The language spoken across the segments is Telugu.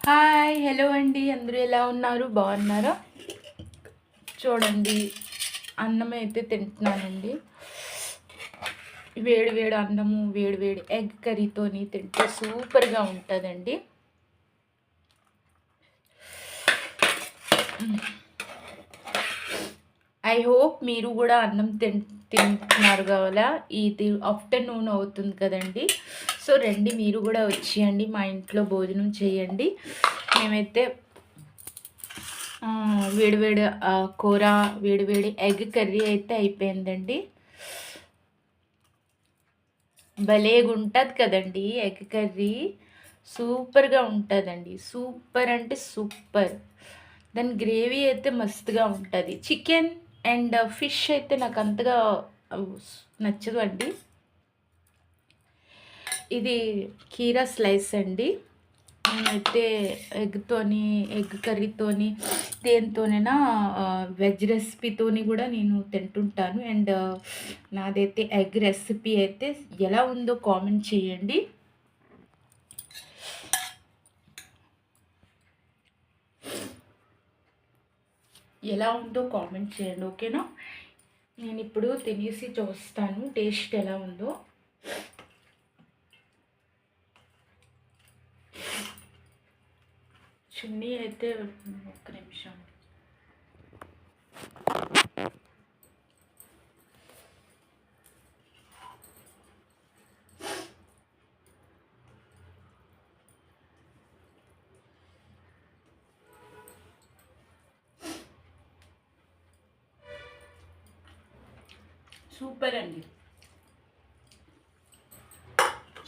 హాయ్ హలో అండి, అందరూ ఎలా ఉన్నారు? బాగున్నారా? చూడండి, అన్నం అయితే తింటున్నానండి. వేడి వేడి అన్నము, వేడి వేడి ఎగ్ కర్రీతోని తింటే సూపర్గా ఉంటుందండి. ఐ హోప్ మీరు కూడా అన్నం తింటున్నారు కావాలా. ఇది ఆఫ్టర్నూన్ అవుతుంది కదండి. సో రండి, మీరు కూడా వచ్చేయండి, మా ఇంట్లో భోజనం చేయండి. మేమైతే వేడివేడి కూర, వేడివేడి ఎగ్ కర్రీ అయితే అయిపోయిందండి. భలేగా ఉంటుంది కదండి ఎగ్ కర్రీ. సూపర్గా ఉంటుందండి. సూపర్ అంటే సూపర్. దాని గ్రేవీ అయితే మస్తుగా ఉంటుంది. చికెన్ అండ్ ఫిష్ అయితే నాకు అంతగా నచ్చదు అండి. ఇది కీరా స్లైస్ అండి. నేనైతే ఎగ్ కర్రీతోని దేనితోనైనా వెజ్ రెసిపీతోని కూడా నేను తింటుంటాను. అండ్ నాదైతే ఎగ్ రెసిపీ అయితే ఎలా ఉందో కామెంట్ చేయండి. ఎలా ఉందో కామెంట్ చేయండి, ఓకేనా? నేను ఇప్పుడు తినేసి చూస్తాను టేస్ట్ ఎలా ఉందో. చున్నీ అయితే ఒక్క నిమిషం. సూపర్ అండి,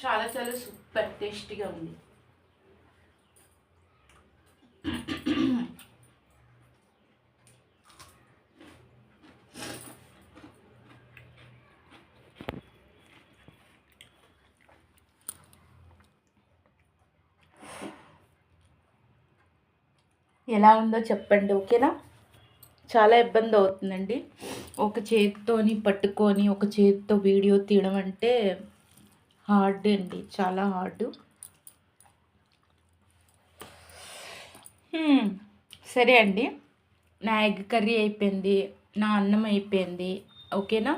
చాలా చాలా సూపర్ టేస్టీగా ఉంది. ఎలా ఉందో చెప్పండి, ఓకేనా? చాలా ఇబ్బంది అవుతుందండి. ఒక చేతితోని పట్టుకొని ఒక చేతితో వీడియో తీయడం అంటే హార్డ్ అండి, చాలా హార్డ్. సరే అండి, నా ఎగ్ కర్రీ అయిపోయింది, నా అన్నం అయిపోయింది, ఓకేనా?